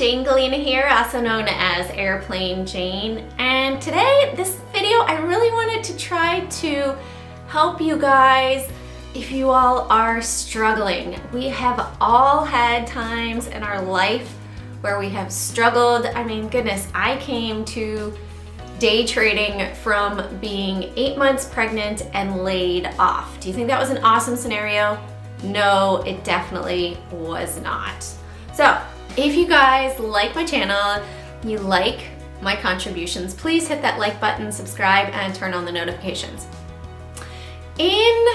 Jane Galena here, also known as Airplane Jane. And today, this video, I really wanted to try to help you guys if you all are struggling. We have all had times in our life where we have struggled. I mean, goodness, I came to day trading from being 8 months pregnant and laid off. Do you think that was an awesome scenario? No, it definitely was not. So, if you guys like my channel, you like my contributions, please hit that like button, subscribe, and turn on the notifications. In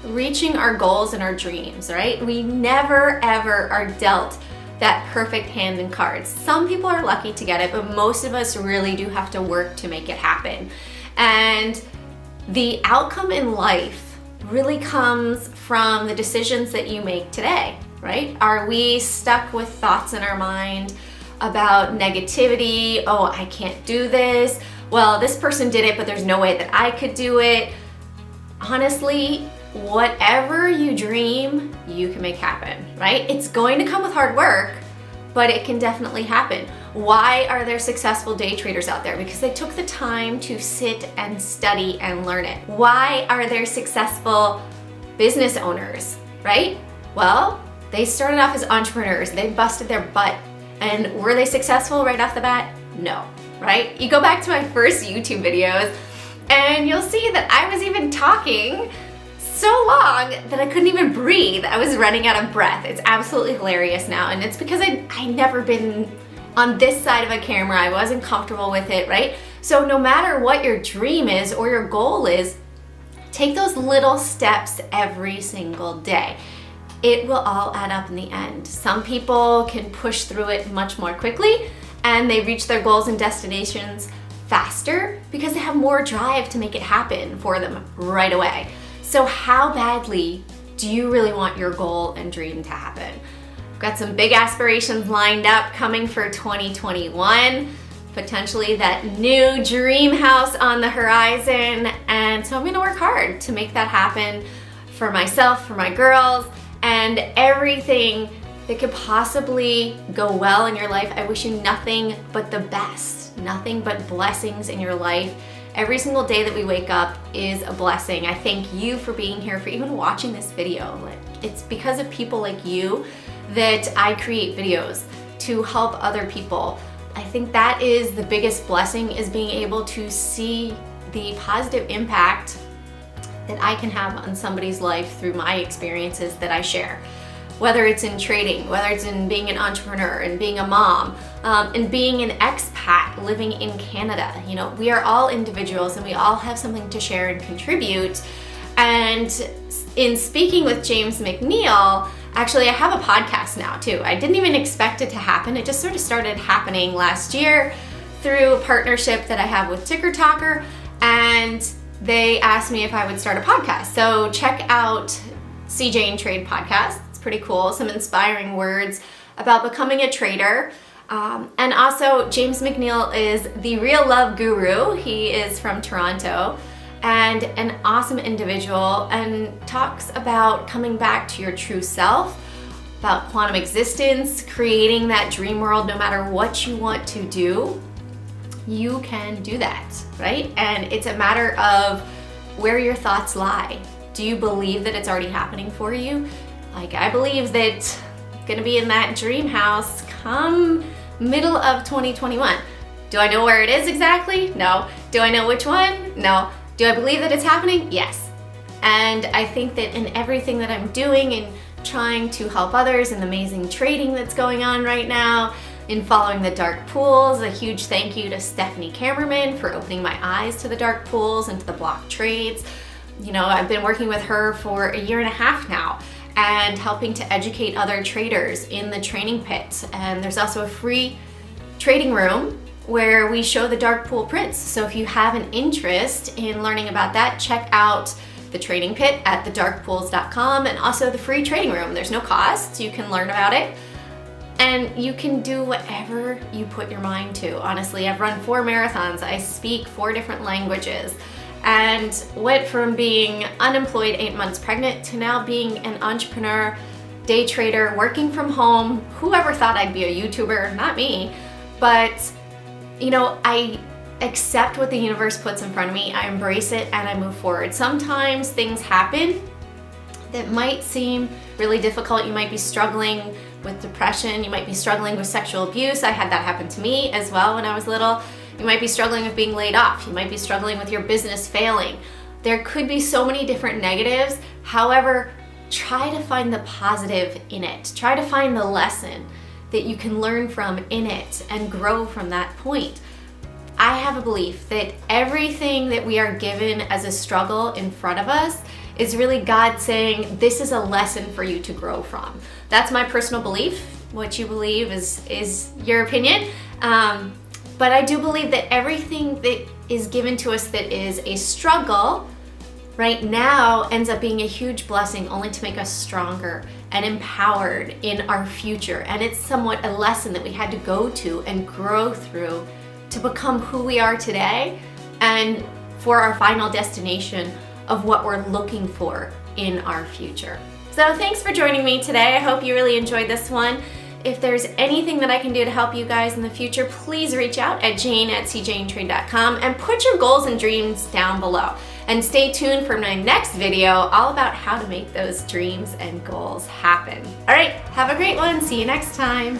reaching our goals and our dreams, right? We never ever are dealt that perfect hand in cards. Some people are lucky to get it, but most of us really do have to work to make it happen. And the outcome in life really comes from the decisions that you make today, right? Are we stuck with thoughts in our mind about negativity? Oh, I can't do this. Well, this person did it, but there's no way that I could do it. Honestly, whatever you dream, you can make happen, right? It's going to come with hard work, but it can definitely happen. Why are there successful day traders out there? Because they took the time to sit and study and learn it. Why are there successful business owners, right? Well, they started off as entrepreneurs, they busted their butt. And were they successful right off the bat? No, right? You go back to my first YouTube videos and you'll see that I was even talking so long that I couldn't even breathe. I was running out of breath. It's absolutely hilarious now. And it's because I never been on this side of a camera. I wasn't comfortable with it, right? So no matter what your dream is or your goal is, take those little steps every single day. It will all add up in the end. Some people can push through it much more quickly and they reach their goals and destinations faster because they have more drive to make it happen for them right away. So how badly do you really want your goal and dream to happen? I've got some big aspirations lined up coming for 2021, potentially that new dream house on the horizon. And so I'm gonna work hard to make that happen for myself, for my girls, and everything that could possibly go well in your life. I wish you nothing but the best, nothing but blessings in your life. Every single day that we wake up is a blessing. I thank you for being here, for even watching this video. It's because of people like you that I create videos to help other people. I think that is the biggest blessing, is being able to see the positive impact that I can have on somebody's life through my experiences that I share. Whether it's in trading, whether it's in being an entrepreneur and being a mom, and being an expat living in Canada. You know, we are all individuals and we all have something to share and contribute. And in speaking with James McNeil, actually I have a podcast now too. I didn't even expect it to happen. It just sort of started happening last year through a partnership that I have with Ticker Talker, and they asked me if I would start a podcast. So check out CJ and Trade podcast. It's pretty cool. Some inspiring words about becoming a trader. And also James McNeil is the real love guru. He is from Toronto and an awesome individual, and talks about coming back to your true self, about quantum existence, creating that dream world. No matter what you want to do, you can do that, right? And it's a matter of where your thoughts lie. Do you believe that it's already happening for you? Like, I believe that I'm gonna be in that dream house come middle of 2021. Do I know where it is exactly? No. Do I know which one? No. Do I believe that it's happening? Yes. And I think that in everything that I'm doing, in trying to help others, in the amazing trading that's going on right now, in following the dark pools, a huge thank you to Stephanie Kammerman for opening my eyes to the dark pools and to the block trades. You know, I've been working with her for a year and a half now and helping to educate other traders in the training pit. And there's also a free trading room where we show the dark pool prints. So if you have an interest in learning about that, check out the trading pit at thedarkpools.com, and also the free trading room. There's no cost. You can learn about it. And you can do whatever you put your mind to. Honestly, I've run 4 marathons. I speak 4 different languages. and went from being unemployed 8 months pregnant to now being an entrepreneur day trader, working from home. Whoever thought I'd be a YouTuber? Not me. But, you know, I accept what the universe puts in front of me. I embrace it and I move forward. Sometimes things happen that might seem really difficult. You might be struggling with depression. You might be struggling with sexual abuse. I had that happen to me as well when I was little. You might be struggling with being laid off. You might be struggling with your business failing. There could be so many different negatives. However, try to find the positive in it. Try to find the lesson that you can learn from in it and grow from that point. I have a belief that everything that we are given as a struggle in front of us is really God saying, this is a lesson for you to grow from. That's my personal belief. What you believe is your opinion. But I do believe that everything that is given to us that is a struggle right now ends up being a huge blessing, only to make us stronger and empowered in our future. And it's somewhat a lesson that we had to go to and grow through to become who we are today and for our final destination of what we're looking for in our future. So thanks for joining me today. I hope you really enjoyed this one. If there's anything that I can do to help you guys in the future, please reach out at jane@cjanetrade.com and put your goals and dreams down below. And stay tuned for my next video all about how to make those dreams and goals happen. All right, have a great one. See you next time.